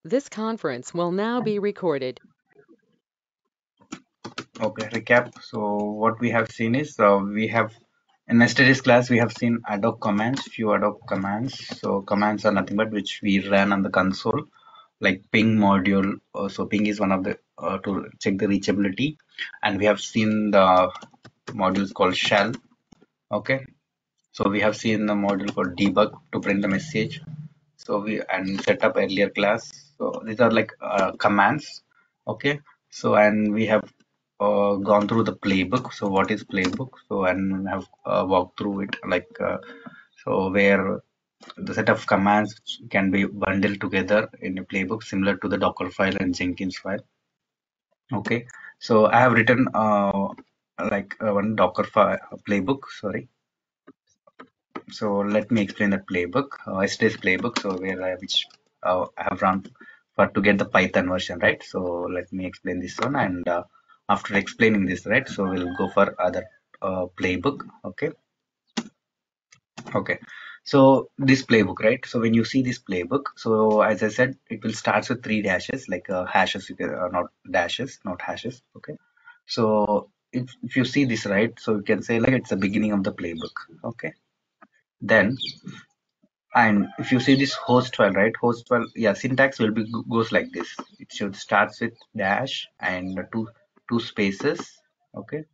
This conference will now be recorded. Okay, recap. So what we have seen is we have in yesterday's class we have seen ad hoc commands, few ad hoc commands. So commands are nothing but which we ran on the console, like ping module. So ping is one of the to check the reachability, and we have seen the modules called shell. Okay, so we have seen the module called debug to print the message. So we and set up earlier class. So these are like commands. Okay, so and we have gone through the playbook. So what is playbook? So and have walked through it, like so where the set of commands can be bundled together in a playbook similar to the Docker file and Jenkins file. Okay, so I have written like one Docker file playbook. Sorry, so let me explain that playbook. Yesterday's playbook. So where which I have run for to get the Python version, right? So let me explain this one, and after explaining this, right? So we'll go for other playbook. Okay, okay. So this playbook, right? So when you see this playbook, so as I said, it will start with three dashes, like hashes, not dashes, not hashes. Okay. So if you see this, right? So you can say like it's the beginning of the playbook. Okay. Then and if you see this host file, right? Host file, yeah, syntax will be goes like this. It should starts with dash and two spaces, okay,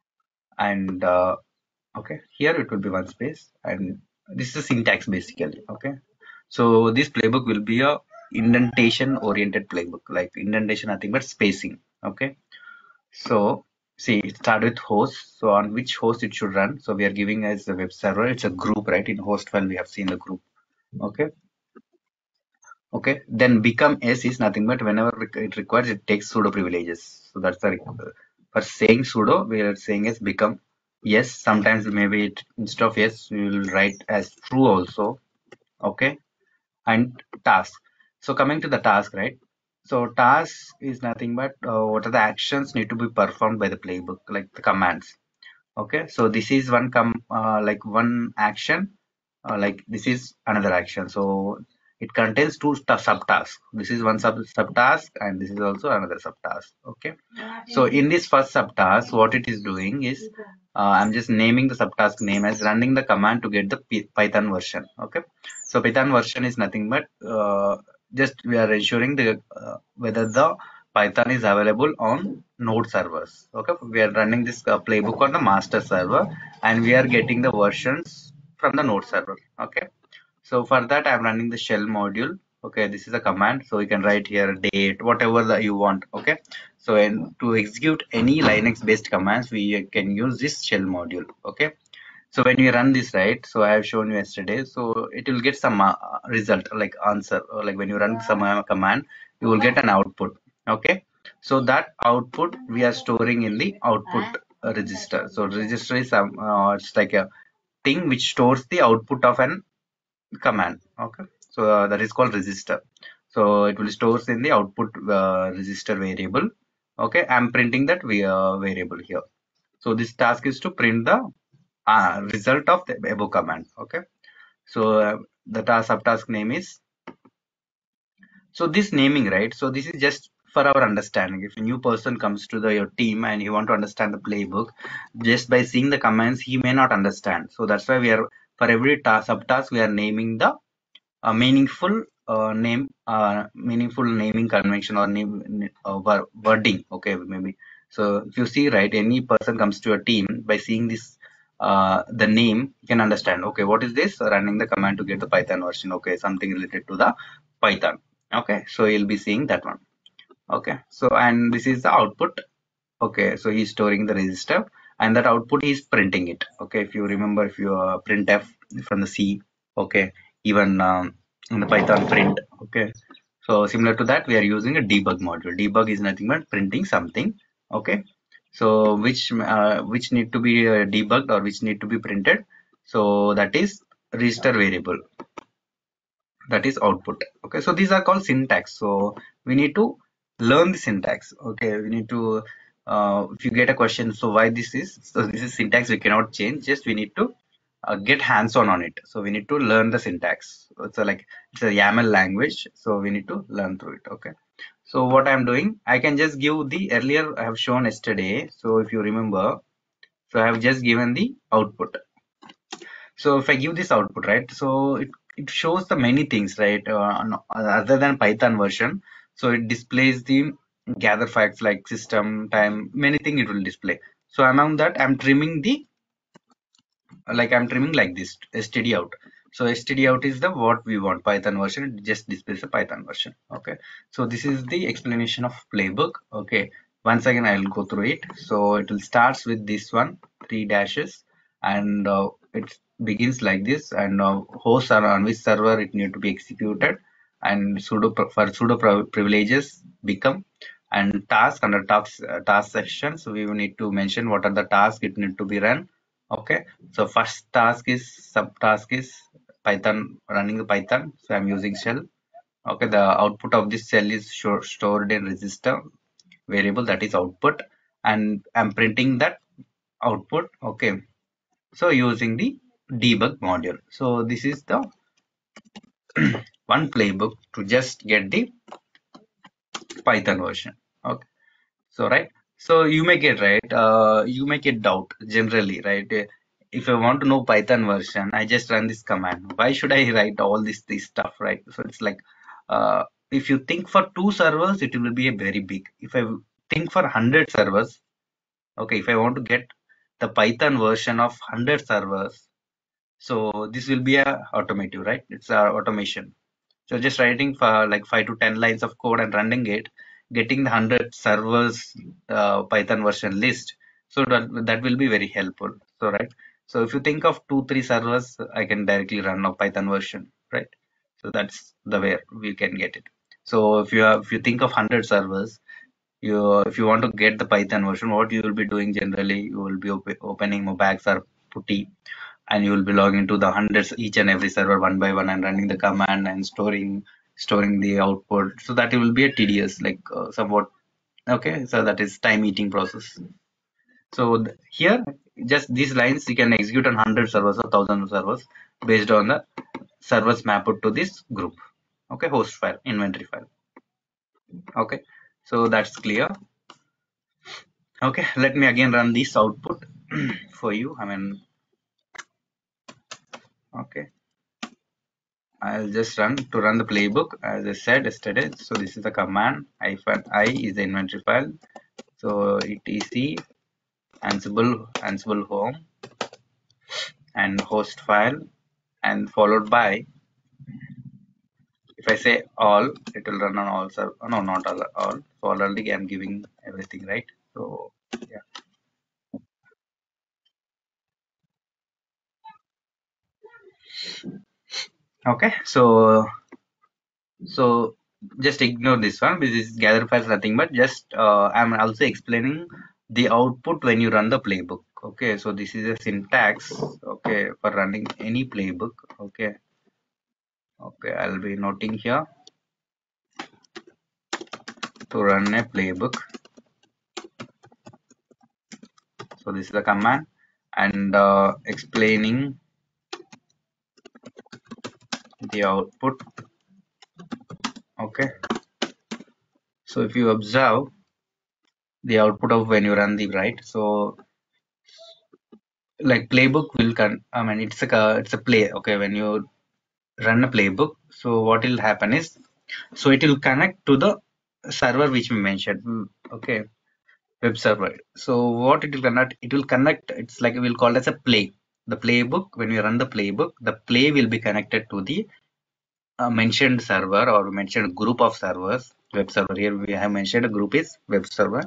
and okay, here it will be one space, and this is the syntax basically, okay. So this playbook will be a indentation oriented playbook, like indentation nothing but spacing, okay. So see, it start with host. So on which host it should run? So we are giving as a web server. It's a group, right? In host file we have seen the group, okay. Okay, then become S is nothing but whenever it requires, it takes sudo privileges. So that's the for saying sudo, we are saying as become yes. Sometimes maybe it, instead of yes, we will write as true also. Okay, and task. So coming to the task, right? So task is nothing but what are the actions need to be performed by the playbook, like the commands. Okay, so this is one like one action, like this is another action. So it contains two subtasks. This is one subtask, and this is also another subtask. Okay, so in this first subtask, what it is doing is I'm just naming the subtask name as running the command to get the Python version. Okay, so Python version is nothing but just we are ensuring the whether the Python is available on node servers. Okay, we are running this playbook on the master server, and we are getting the versions from the node server. Okay, so for that I'm running the shell module. Okay, this is a command, so you can write here date, whatever that you want. Okay, so and to execute any Linux based commands, we can use this shell module. Okay, so when you run this, right, so I have shown you yesterday, so it will get some result, like answer, or like when you run some command, you will get an output. Okay, so that output we are storing in the output register. So register is it's like a thing which stores the output of an command. Okay, so that is called register. So it will stores in the output register variable. Okay, I'm printing that variable here. So this task is to print the result of the above command. Okay, so the subtask name is, so this naming, right? So this is just for our understanding. If a new person comes to your team and you want to understand the playbook, just by seeing the commands, he may not understand. So that's why we are, for every subtask, we are naming the meaningful meaningful naming convention or name wording. Okay, maybe. So if you see, right, any person comes to a team by seeing this, the name, you can understand. Okay, what is this? Running the command to get the Python version. Okay, something related to the Python. Okay, so you'll be seeing that one. Okay, so and this is the output. Okay, so he's storing the register, and that output he's printing it. Okay, if you remember, if you printf from the C, okay, even in the Python print. Okay, so similar to that, we are using a debug module. Debug is nothing but printing something. Okay, so which need to be debugged or which need to be printed. So that is register variable, that is output. Okay, so these are called syntax. So we need to learn the syntax. Okay, we need to if you get a question, so why this is, so this is syntax, we cannot change, just we need to get hands-on on it. So we need to learn the syntax. It's a, like it's a YAML language, so we need to learn through it. Okay. So what I'm doing, I can just give the earlier I have shown yesterday. So if you remember, so I have just given the output. So if I give this output, right, so it shows the many things, right, other than Python version. So it displays the gather facts like system, time, many things it will display. So among that, I'm trimming like this std out. So std out is the what we want Python version. It just displays the Python version. Okay, so this is the explanation of playbook. Okay, once again I'll go through it. So it will starts with this one, three dashes, and it begins like this, and host are on which server it need to be executed, and privileges become, and task under task section. So we will need to mention what are the tasks it need to be run. Okay, so first task is subtask is Python, running the Python. So I'm using shell. Okay, the output of this shell is stored in register variable, that is output, and I'm printing that output. Okay, so using the debug module. So this is the one playbook to just get the Python version. Okay. So right, so you may get right, you may get doubt generally, right? If I want to know Python version, I just run this command. Why should I write all this stuff, right? So it's like, if you think for two servers, it will be a very big. If I think for 100 servers, okay, if I want to get the Python version of 100 servers, so this will be a automative, right? It's a automation. So just writing for like 5 to 10 lines of code and running it, getting the 100 servers Python version list. So that will be very helpful. So right. So if you think of 2 3 servers, I can directly run a Python version, right? So that's the way we can get it. So if you think of 100 servers, you if you want to get the Python version, what you will be doing generally, you will be opening Mobax or Putty, and you will be logging to the hundreds each and every server one by one and running the command and storing the output. So that will be a tedious, like somewhat. Okay, so that is time eating process. So here, just these lines you can execute on 100 servers or 1,000 servers based on the servers mapped to this group. Okay, host file, inventory file. Okay, so that's clear. Okay, let me again run this output for you. I mean, okay, I'll just run the playbook as I said yesterday. So this is the command hyphen I is the inventory file. So etc ansible home and host file, and followed by, if I say all, it will run on all server. No, not all. So already I'm giving everything, right? So yeah. Okay. So just ignore this one, because this gather files nothing but just I'm also explaining the output when you run the playbook. Okay, so this is a syntax, okay, for running any playbook. Okay, okay, I'll be noting here to run a playbook. So this is the command, and explaining the output. Okay, so if you observe the output of when you run the right, so like playbook will I mean it's a play. Okay, when you run a playbook, so what will happen is, so it will connect to the server which we mentioned. Okay, web server. So what it will connect, it's like we'll call as a play. The playbook, when we run the playbook, the play will be connected to the mentioned server or mentioned group of servers, web server. Here we have mentioned a group is web server,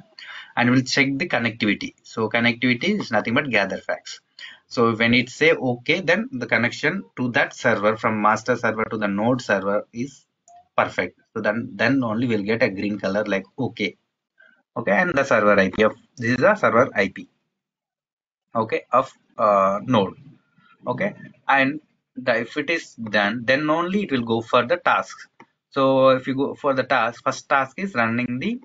and we'll check the connectivity. So connectivity is nothing but gather facts. So when it say okay, then the connection to that server from master server to the node server is perfect. So then only we'll get a green color like okay. Okay, and the server IP of this is the server IP. Okay, of node. Okay, and if it is done, then only it will go for the tasks. So if you go for the task, first task is running the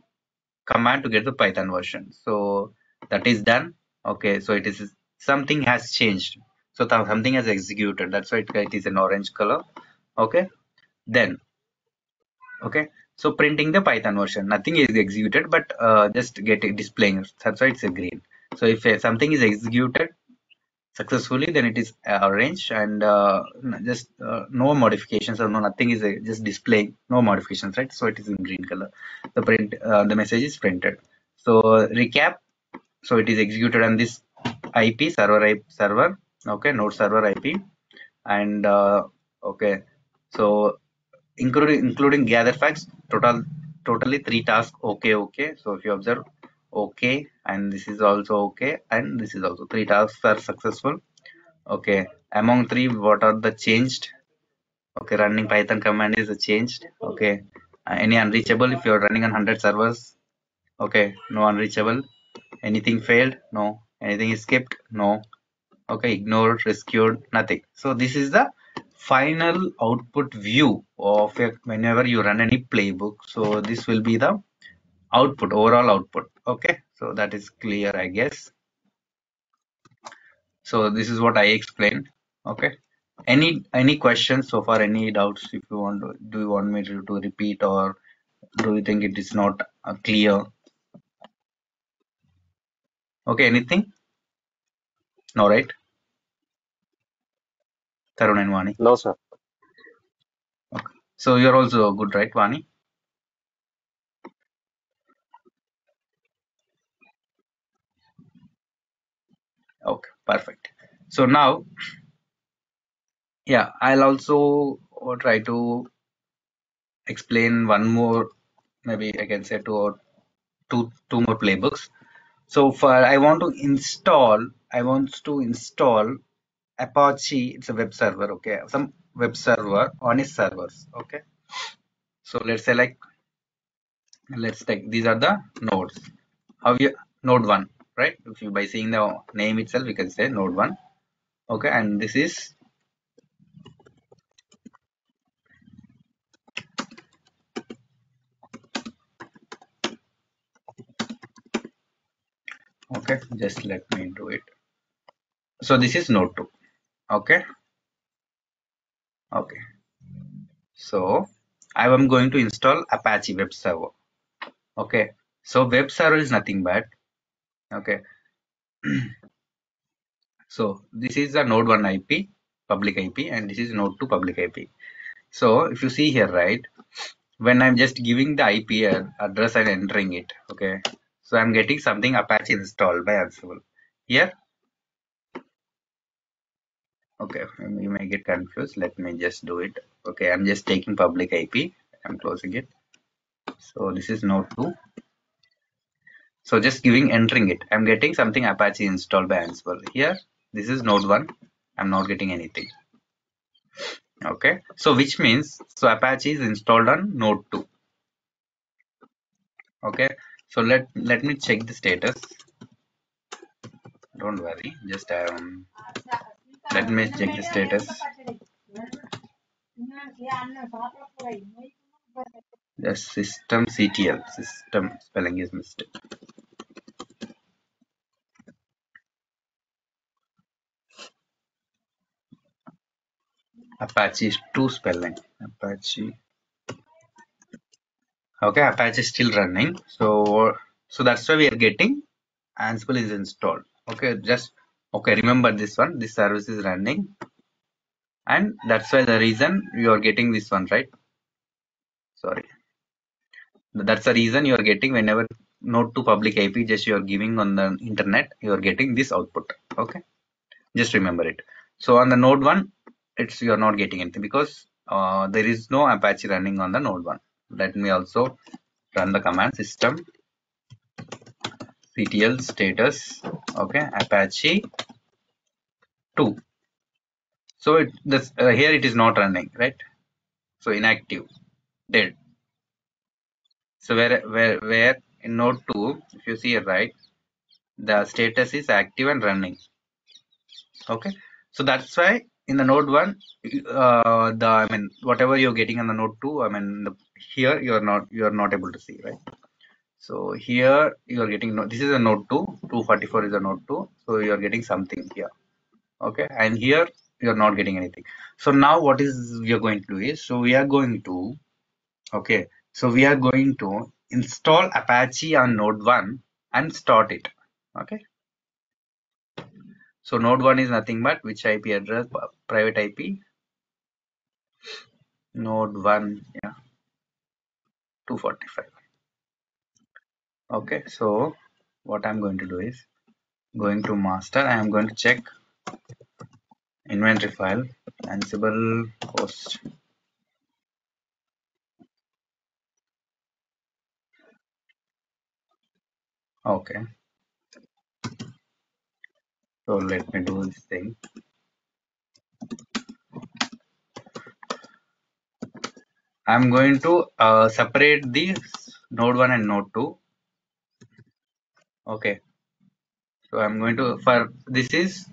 command to get the Python version. So that is done. Okay, so it is something has changed. So something has executed. That's why it is an orange color. Okay. Then, okay. So printing the Python version, nothing is executed, but just getting displaying. That's why it's a green. So if something is executed successfully, then it is orange, and just no modifications or no nothing is just displaying no modifications, right? So it is in green color. The message is printed. So recap. So it is executed on this IP server, okay, node server IP, and okay, so including gather facts, totally three tasks. Okay, okay. So if you observe, okay, and this is also okay, and this is also three tasks are successful. Okay, among three, what are the changed? Okay, running Python command is changed. Okay, any unreachable if you're running on 100 servers. Okay, no unreachable. Anything failed? No. Anything is skipped? No. Okay, ignored, rescued, nothing. So this is the final output view of whenever you run any playbook. So this will be the output, overall output. Okay, so that is clear, I guess. So this is what I explained. Okay. Any questions so far? Any doubts? If you want to, do you want me to repeat, or do you think it is not clear? Okay, anything? No, right? Tarun and Vani. No, sir. Okay. So you're also good, right, Vani? Okay, perfect. So now, yeah, I'll also try to explain one more, maybe I can say two more playbooks. So for I want to install Apache. It's a web server, okay, some web server on its servers, okay. So let's take these are the nodes. How you node one, right? If you by seeing the name itself, we can say node one, okay, and this is okay. Just let me do it. So this is node two, okay, okay. So I am going to install Apache web server, okay. So web server is nothing but okay. So this is the node 1 IP, public IP, and this is node 2 public IP. So if you see here, right, when I'm just giving the IP address and entering it, okay, so I'm getting something Apache installed by Ansible. Here, okay, you may get confused. Let me just do it. Okay, I'm just taking public IP. I'm closing it. So this is node 2. So just entering it. I'm getting something Apache installed by Ansible. Here, this is node 1. I'm not getting anything. Okay, so which means so Apache is installed on node 2. Okay, so let me check the status. Don't worry, just let me check the status. The system spelling is mistake. Apache is 2 spelling. Apache. Okay, Apache is still running. So that's why we are getting Ansible is installed. Okay, just okay. Remember this one. This service is running, and that's why the reason you are getting this one, right? Sorry, that's the reason you are getting whenever node to public IP just you are giving on the internet, you are getting this output. Okay, just remember it. So on the node one, it's you are not getting anything because there is no Apache running on the node one. Let me also run the command system ctl status. Okay, Apache 2. So here it is not running, right? So inactive, dead. So where in node 2, if you see it, right, the status is active and running. Okay, so that's why in the node 1, the I mean whatever you're getting on the node 2, I mean here you're not able to see, right? So here you are getting this is a node 2, 244 is a node 2, so you are getting something here. Okay, and here you're not getting anything. So now what is we are going to do is, so we are going to, okay, so we are going to install Apache on node 1 and start it. Okay, so node 1 is nothing but which IP address, private IP, node 1, yeah, 245. Okay, so what I'm going to do is going to master. I am going to check inventory file, Ansible host. Okay, so let me do this thing. I'm going to separate the node 1 and node 2. Okay, so I'm going to, for this is,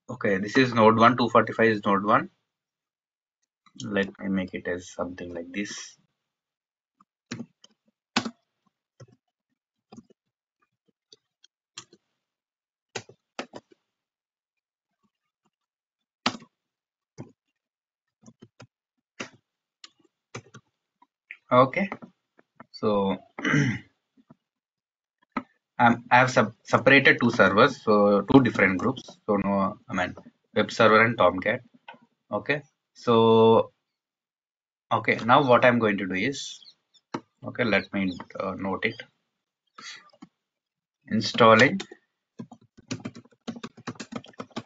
okay, this is node 1, 245 is node 1. Let me make it as something like this. Okay, so I have separated two servers, so two different groups. So no, I mean web server and Tomcat. Okay, so okay, now what I'm going to do is, okay, let me note it. Installing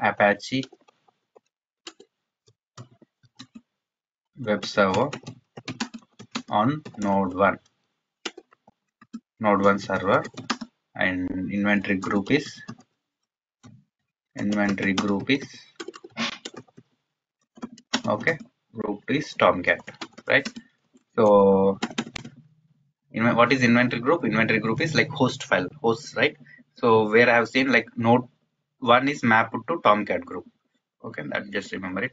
Apache web server on node 1 server, and inventory group is okay, group is Tomcat, right? So what is inventory group? Inventory group is like host file, hosts, right? So where I have seen like node 1 is mapped to Tomcat group. Okay, that just remember it.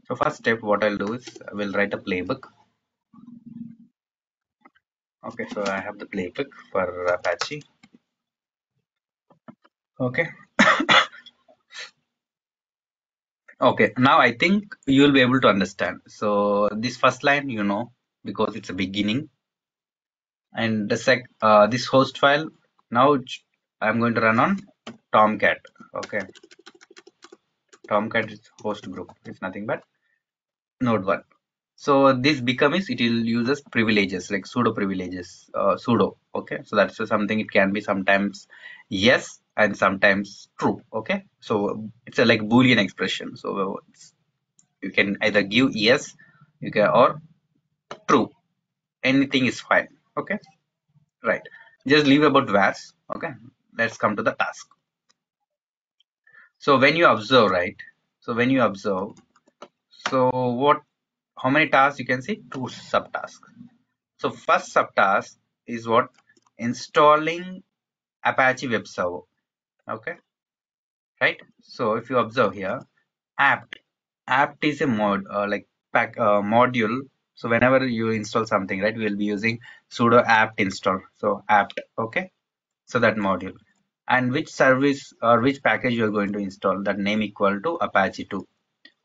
So first step, what I'll do is I will write a playbook. Okay, so I have the playbook for Apache. Okay, okay. Now I think you will be able to understand. So this first line, because it's a beginning, and the this host file. Now I'm going to run on Tomcat. Okay, Tomcat is host group. It's nothing but node 1. So this becomes, it will uses privileges like sudo privileges, sudo. Okay, so that's something, it can be sometimes yes and sometimes true. Okay, so it's a like Boolean expression. So you can either give yes, you can, or true. Anything is fine. Okay, right. Just leave about vars. Okay, let's come to the task. So when you observe, right? So when you observe, so what? How many tasks you can see? Two subtasks. So first subtask is what? Installing Apache web server. Okay, right? So if you observe here, apt apt is a like module. So whenever you install something, right, we will be using sudo apt install. So apt, okay. So that module, and which service or which package you are going to install, that name equal to Apache 2.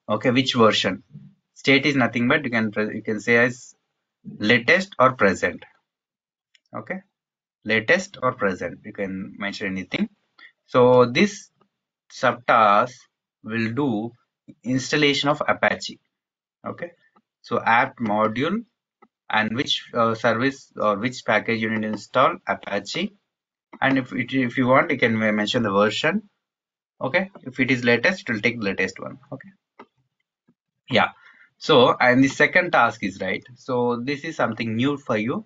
Okay, which version? State is nothing but you can say as latest or present. Okay, latest or present, you can mention anything. So this subtask will do installation of Apache. Okay, so apt module, and which service or which package you need to install Apache, and if you want, you can mention the version. Okay, if it is latest, it will take the latest one. Okay, yeah. So and the second task is, right, so this is something new for you.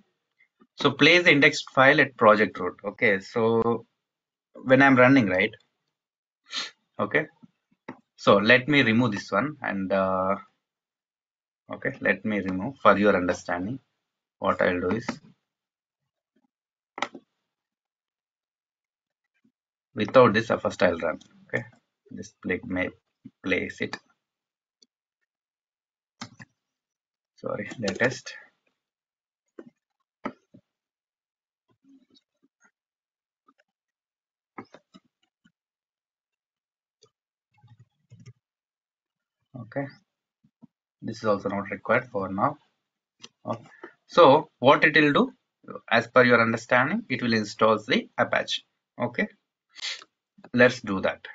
So place the indexed file at project root. Okay, so when I'm running, right, okay, so let me remove this one, and okay, let me remove for your understanding. What I'll do is, without this, first I'll run. Okay, just may place it. Sorry, latest. Okay, this is also not required for now. Okay. So what it will do, as per your understanding, it will install the Apache. Okay, let's do that.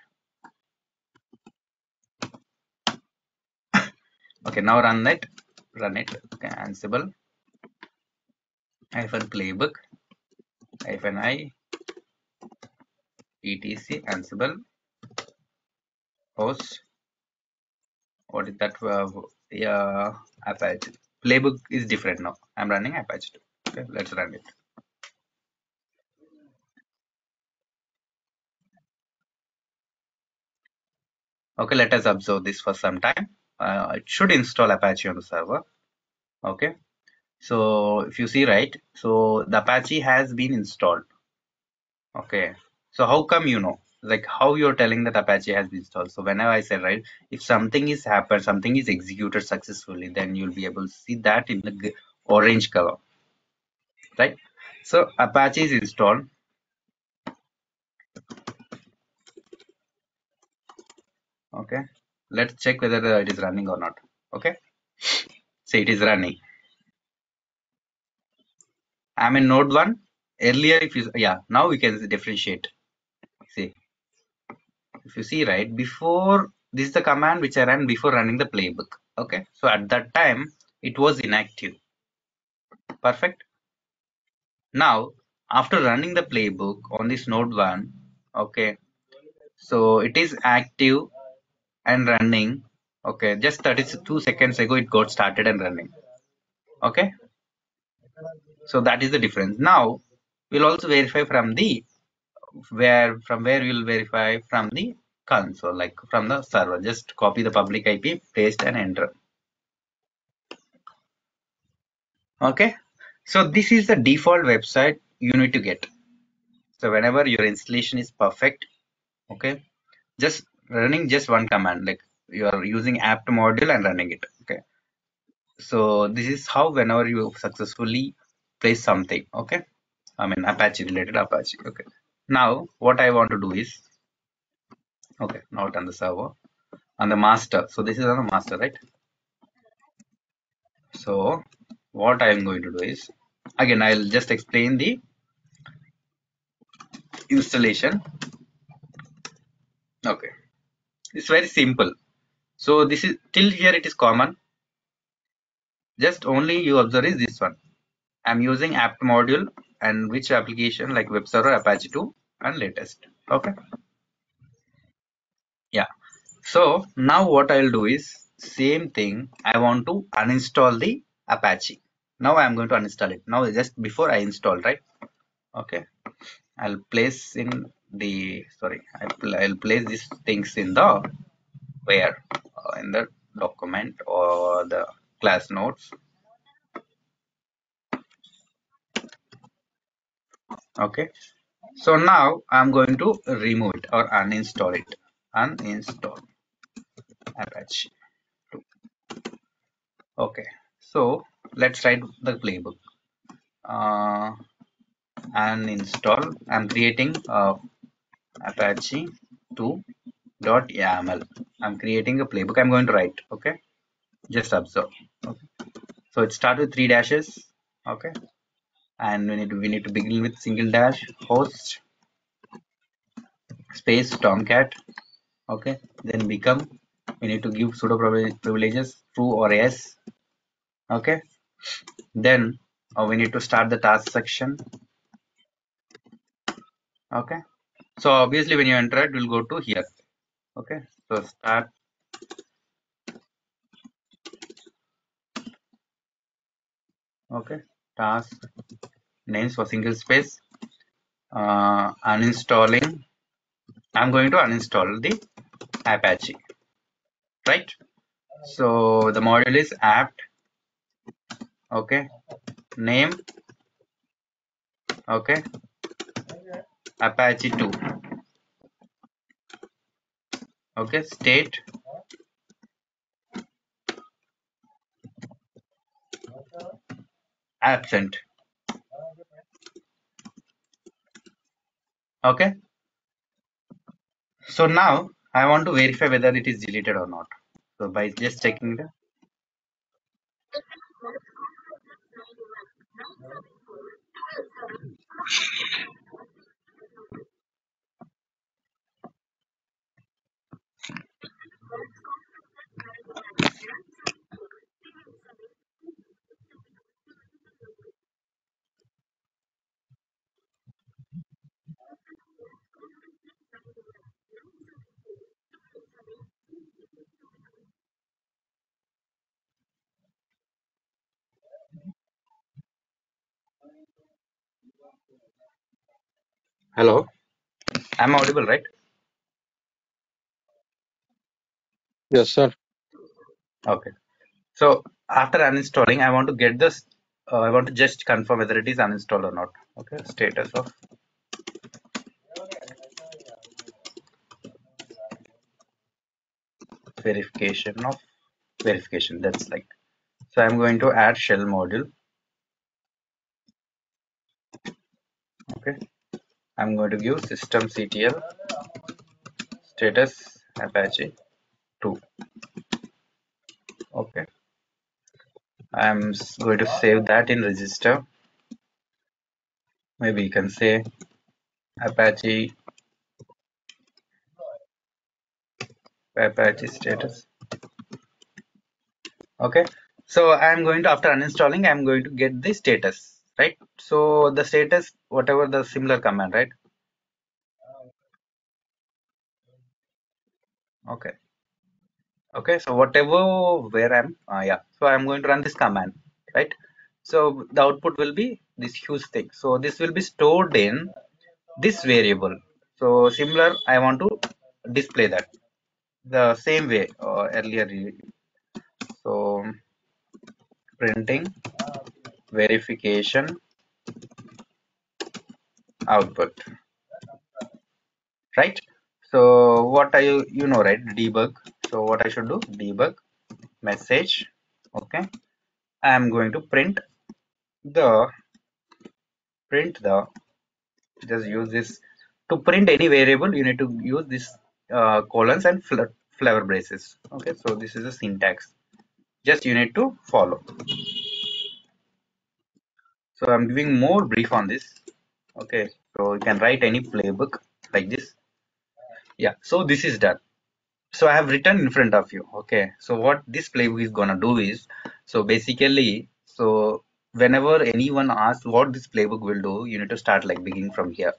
Okay, now run it. Okay, Ansible hyphen playbook hyphen I etc Ansible host. What is that? Yeah, Apache playbook is different now. I'm running Apache too. Okay, let's run it. Okay, let us observe this for some time. It should install Apache on the server. Okay, so if you see right, so the Apache has been installed. Okay, so how come you know? Like how you're telling that Apache has been installed? So whenever I said right, if something is happened, something is executed successfully, then you'll be able to see that in the orange color, right? So Apache is installed. Okay, let's check whether it is running or not. Okay, say it is running. I'm in node 1. Earlier, if you, yeah, now we can differentiate. See, if you see right, before this is the command which I ran before running the playbook. Okay, so at that time it was inactive. Perfect. Now, after running the playbook on this node 1, okay, so it is active and running. Okay, just 32 seconds ago it got started and running. Okay, so that is the difference. Now, we'll also verify from the where we'll verify from the console, like from the server. Just copy the public IP, paste and enter. Okay, so this is the default website you need to get. So whenever your installation is perfect, okay, just running just one command, like you are using apt module and running it. Okay, so this is how whenever you successfully place something. Okay, I mean Apache related Apache. Okay, now what I want to do is, okay, not on the server, on the master. So this is on the master, right? So what I am going to do is, again I'll just explain the installation. Okay, it's very simple. So this is till here it is common. Just only you observe is this one. I'm using apt module and which application like web server, Apache 2 and latest. Okay. Yeah. So now what I'll do is same thing. I want to uninstall the Apache. Now I'm going to uninstall it. Now just before I install, right? Okay. I'll place in the, sorry, I'll place these things in the where in the document or the class notes. Okay, so now I'm going to remove it or uninstall it. Uninstall Apache 2. Okay, so let's write the playbook. Uh, Uninstall. I'm creating Apache 2.yaml. I'm creating a playbook. I'm going to write. Okay, just observe. Okay, so it starts with 3 dashes. Okay, and we need to begin with single dash host space tomcat. Okay, then become, we need to give pseudo privileges true or yes. Okay, then we need to start the task section. Okay, so obviously when you enter it, we'll go to here. Okay, so start. Okay, task names for single space. Uninstalling, I'm going to uninstall the Apache, right? So the module is apt. Okay, name. Okay, Apache 2. Okay, state absent. Okay, so now I want to verify whether it is deleted or not. So by just checking the hello, I'm audible, right? Yes, sir. Okay. So after uninstalling, I want to get this. I want to just confirm whether it is uninstalled or not. Okay. Status of verification of verification. That's like. So I'm going to add shell module. Okay. I'm going to give systemctl status apache 2. Okay. Going to save that in register. Maybe you can say apache status. Okay. So I'm going to, after uninstalling, I'm going to get the status, right? So the status, whatever the similar command, right? Okay. Okay. So whatever where I'm, yeah. So I'm going to run this command, right? So the output will be this huge thing. So this will be stored in this variable. So similar, I want to display that the same way earlier. So printing verification output, right? So what are you know, right? Debug. So what I should do? Debug message. Okay. I am going to the print the just use this to print any variable. You need to use this colons and flavor braces. Okay. So this is a syntax. Just you need to follow. So I'm giving more brief on this. Okay. So you can write any playbook like this. Yeah. So this is done. So I have written in front of you. Okay. So what this playbook is gonna do is, so basically, so whenever anyone asks what this playbook will do, you need to start like beginning from here.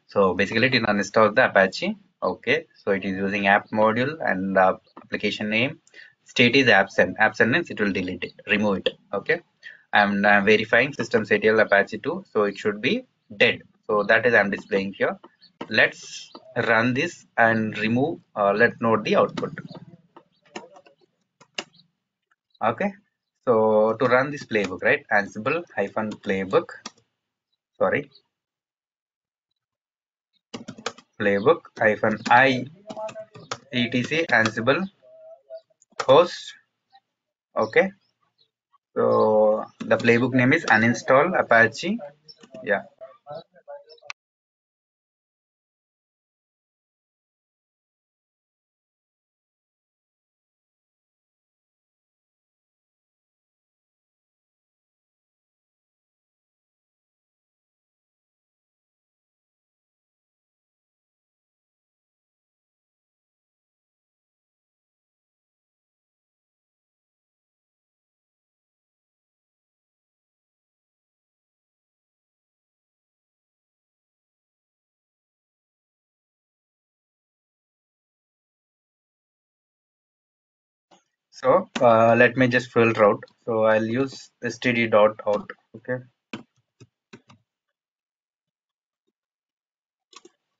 So basically it installs the Apache. Okay. So it is using app module and application name. State is absent. Absent means it will delete it, remove it. Okay. I'm verifying systemctl Apache 2. So it should be dead. So that is I'm displaying here. Let's run this and remove. Let's note the output. Okay. So to run this playbook, right? Ansible hyphen playbook. Sorry, playbook hyphen I etc Ansible host. Okay. So the playbook name is uninstall Apache. Yeah. So let me just filter out. So I'll use std dot out. Okay.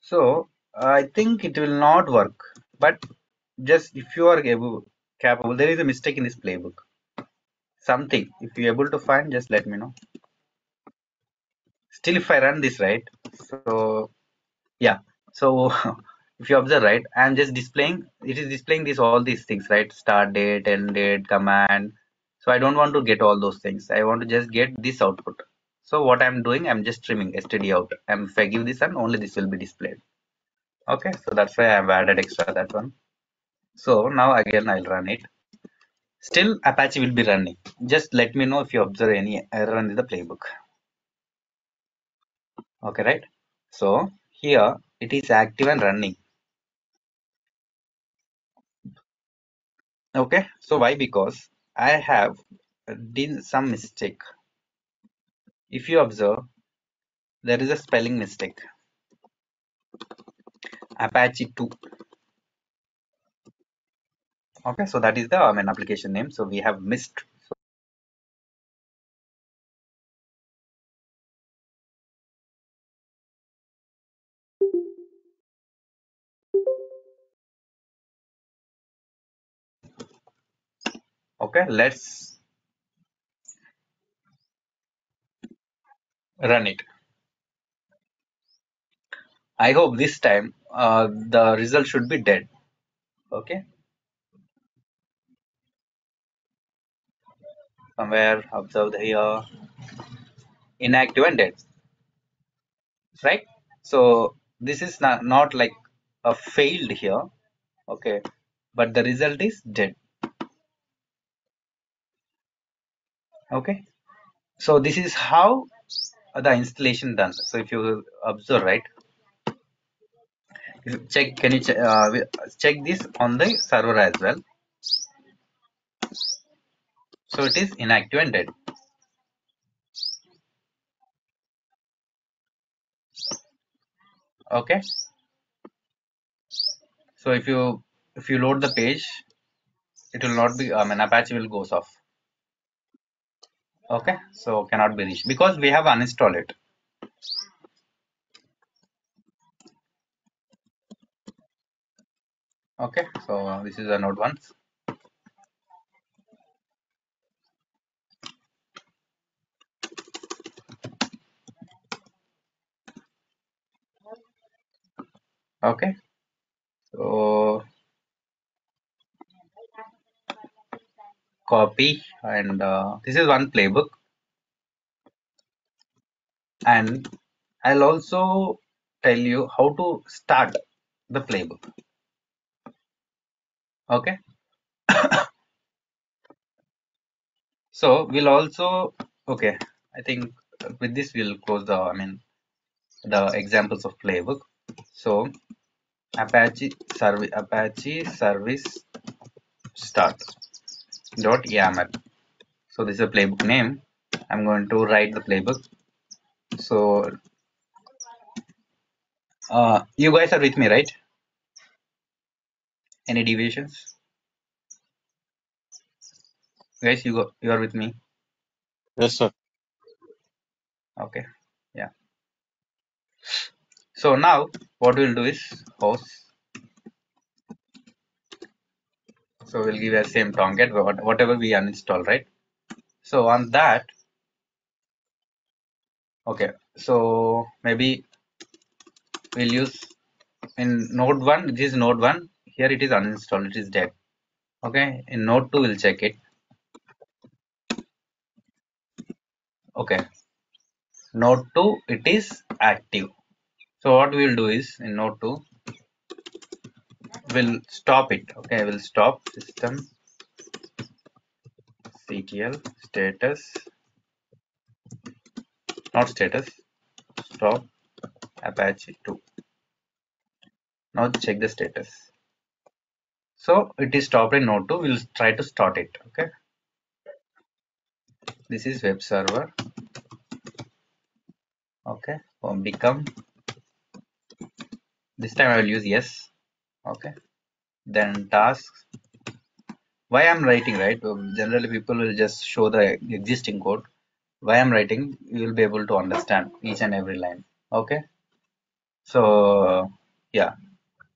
So I think it will not work. But just if you are capable, there is a mistake in this playbook. Something. If you're able to find, just let me know. Still, if I run this right, so yeah. So if you observe right, I'm just displaying. It is displaying this all these things, right? Start date, end date, command. So I don't want to get all those things. I want to just get this output. So what I'm doing, I'm just trimming std out. And if I give this one, only this will be displayed. Okay, so that's why I've added extra that one. So now again I'll run it. still Apache will be running. Just let me know if you observe any error in the playbook. Okay, right? So here it is active and running. Okay, so why? Because I have done some mistake. If you observe, there is a spelling mistake. Apache 2. Okay, so that is the application name. So we have missed. Okay, let's run it. I hope this time the result should be dead. Okay, somewhere observed here inactive and dead, right? So this is not like a failed here. Okay, but the result is dead. Okay, so this is how the installation done. So if you observe, right, if you check, can you check this on the server as well? So it is inactive and dead. Okay, so if you load the page, it will not be Apache will goes off. Okay, so cannot be reached because we have uninstalled it. Okay, so this is a node 1. Okay, so copy, and this is one playbook, and I'll also tell you how to start the playbook. Okay, so we'll also, okay, I think with this we'll close the examples of playbook. So Apache service start dot yaml. So this is a playbook name. I'm going to write the playbook. So you guys are with me, right? Any deviations? Guys, you are with me. Yes, sir. Okay. Yeah. So now what we'll do is host. So we'll give a same tomcat whatever we uninstall, right? So on that, okay. So maybe we'll use in node 1, this is node 1. Here it is uninstalled, it is dead. Okay. In node 2, we'll check it. Okay. Node 2, it is active. So what we'll do is in node 2, we'll stop it. Okay, we'll stop system ctl status, not status, stop apache 2. Now check the status. So it is stopped in node 2. We'll try to start it. Okay, this is web server. Okay, become, this time I will use yes. Okay, then tasks. Why I'm writing, right? Generally people will just show the existing code. Why I'm writing, you will be able to understand each and every line. Okay, so yeah,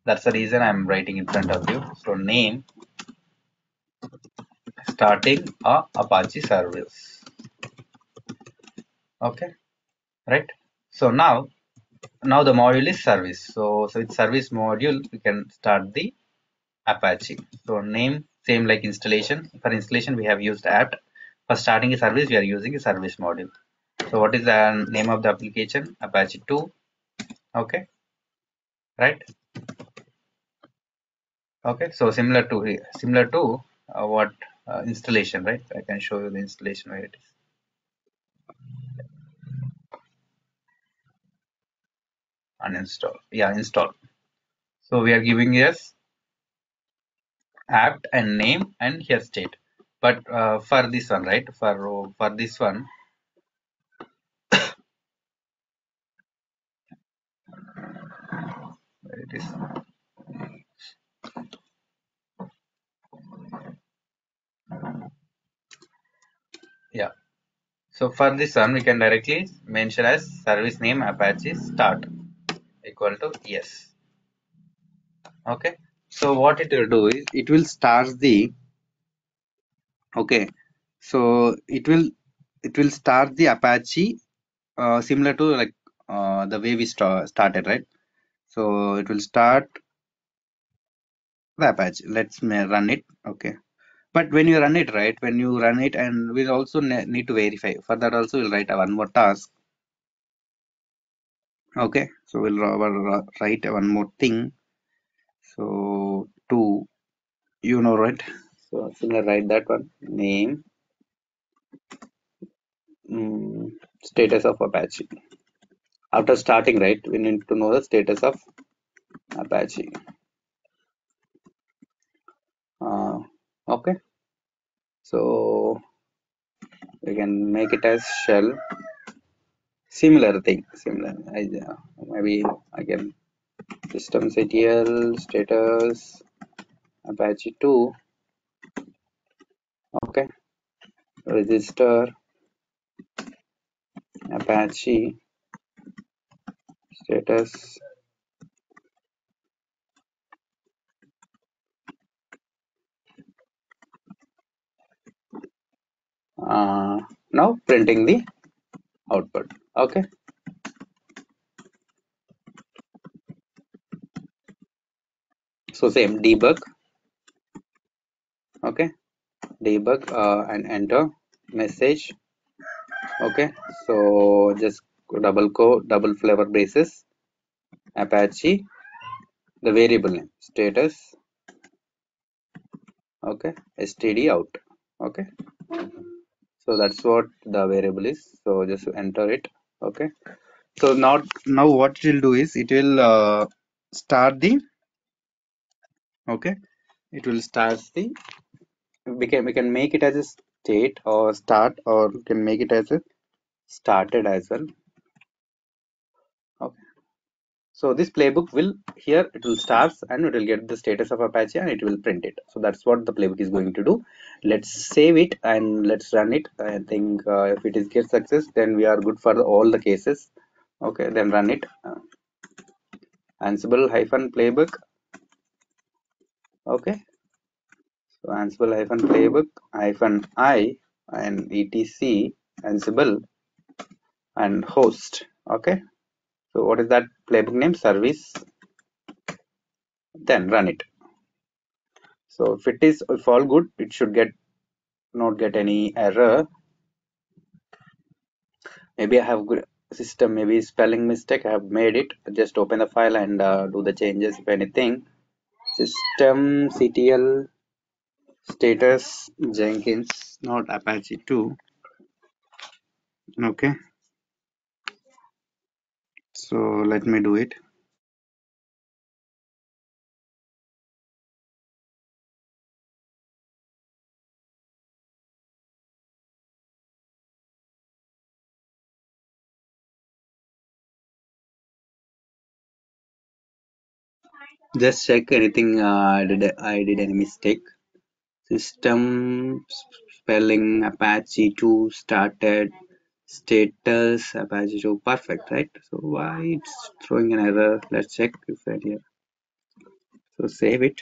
that's the reason I'm writing in front of you. So name starting a Apache service. Okay, right? So now the module is service. So with service module we can start the Apache. So name same like installation. For installation we have used apt. For starting a service we are using a service module. So what is the name of the application? Apache 2. Okay, right? Okay, so similar to what installation, right? I can show you the installation where it is. Uninstall. Yeah, install. So we are giving yes apt and name and here state. But for this one, right? For this one, where it is. Yeah. So for this one, we can directly mention as service name Apache start equal to yes. Okay. So what it will do is it will start the okay. So it will start the Apache similar to like the way we started, right? So it will start the Apache. Let's run it. Okay. But when you run it, right? When you run it, and we'll also need to verify. For that also, we'll write one more task. Okay. So we'll write one more thing. So to right? So I'm gonna write that one name, status of Apache. After starting, right, we need to know the status of Apache. Okay, so we can make it as shell. Similar thing, similar. Maybe again systemctl status Apache 2. Okay, register Apache status. Now printing the output. Okay, so same debug. Okay, debug and enter message. Okay, so just double flavor braces Apache, the variable name status. Okay, std out. Okay, so that's what the variable is, so just enter it. Okay, so now what it will do is it will start the okay, it will start the we can make it as a state or start, or we can make it as a started as well. Okay, so this playbook will here it will start and it will get the status of Apache and it will print it. So that's what the playbook is going to do. Let's save it and let's run it. I think if it is get success, then we are good for all the cases. Okay, then run it. Ansible hyphen playbook. Okay, so Ansible hyphen playbook hyphen I and etc Ansible and host. Okay, so what is that playbook name? Service. Then run it. So if all good, it should not get any error. Maybe I have good system, maybe spelling mistake I have made it. Just open the file and do the changes if anything. System ctl status Jenkins, not Apache 2. Okay, so let me do it. Just check anything I did any mistake. System spelling Apache 2 started status Apache 2 perfect, right? So why it's throwing an error? Let's check if any. So save it.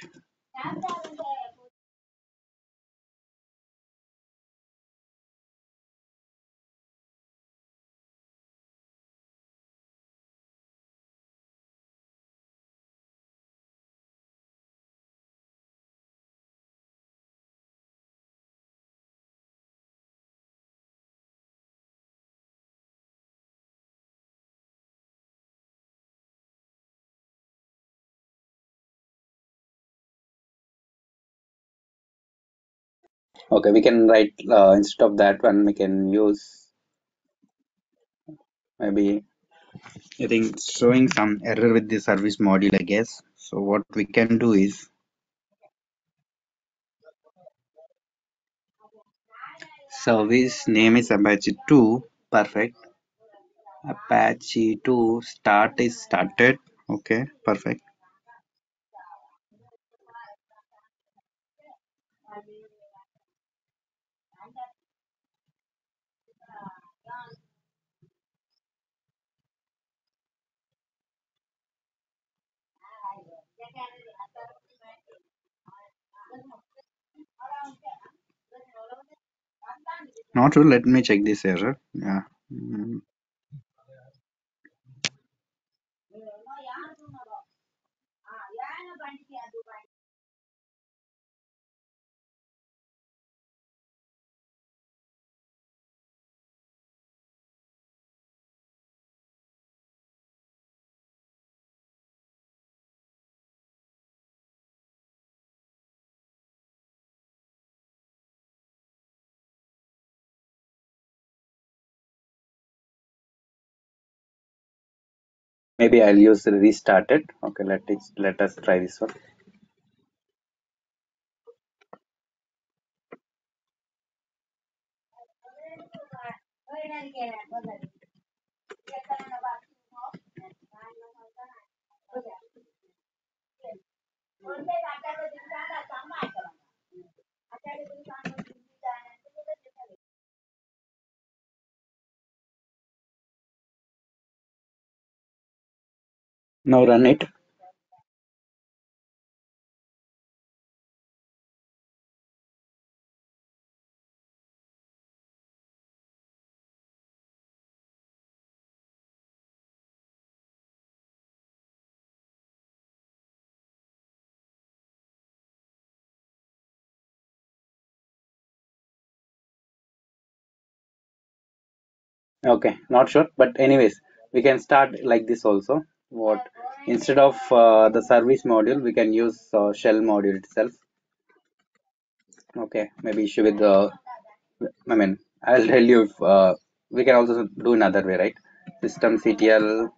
Okay, we can write instead of that one, we can use maybe. I think it's showing some error with the service module, I guess. So what we can do is service name is Apache 2. Perfect. Apache 2 start is started. Okay, perfect. Not sure. Let me check this error. Yeah. Mm. Maybe I'll use the restarted. Okay, let us try this one. Now run it. Okay, not sure, but anyways, we can start like this also. What instead of the service module, we can use shell module itself. Okay, maybe issue with the. I mean, I'll tell you if we can also do another way, right? Systemctl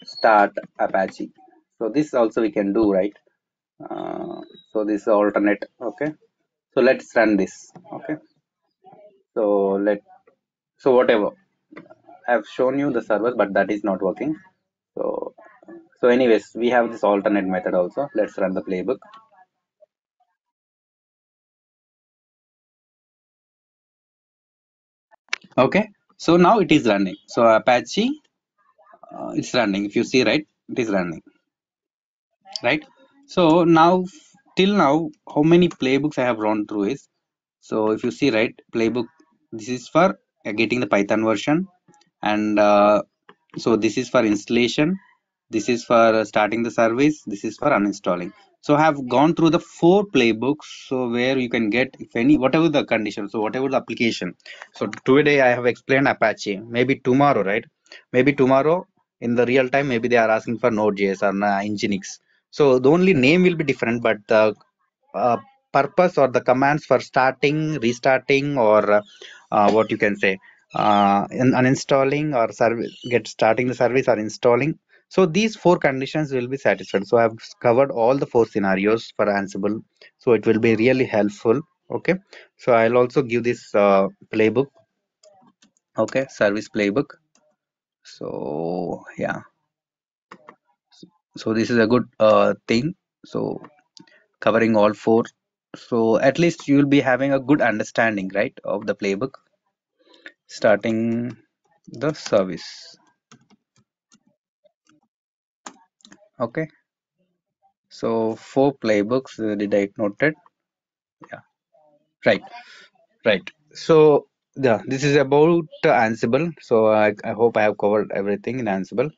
start Apache. So this also we can do, right? Uh, so this is alternate. Okay, so let's run this. Okay, so let so whatever I've shown you the servers, but that is not working. So anyways, we have this alternate method also. Let's run the playbook. Okay, so now it is running. So Apache, it's running. If you see, right, it is running, right? So now, till now, how many playbooks I have run through is, so if you see, right, playbook, this is for getting the Python version, and so this is for installation, this is for starting the service, this is for uninstalling. So I have gone through the 4 playbooks, so where you can get, if any, whatever the condition, so whatever the application. So today I have explained Apache. Maybe tomorrow, right, maybe tomorrow in the real time, maybe they are asking for Node.js or Nginx. So the only name will be different, but the uh, purpose or the commands for starting, restarting, or what you can say, uninstalling or service, get starting the service or installing. So these 4 conditions will be satisfied. So I've covered all the 4 scenarios for Ansible. So it will be really helpful. Okay. So I'll also give this playbook. Okay, service playbook. So yeah. So this is a good thing. So covering all 4. So at least you will be having a good understanding, right, of the playbook. Starting the service. Okay. So 4 playbooks did I noted? Yeah. Right. Right. So yeah, this is about Ansible. So I hope I have covered everything in Ansible.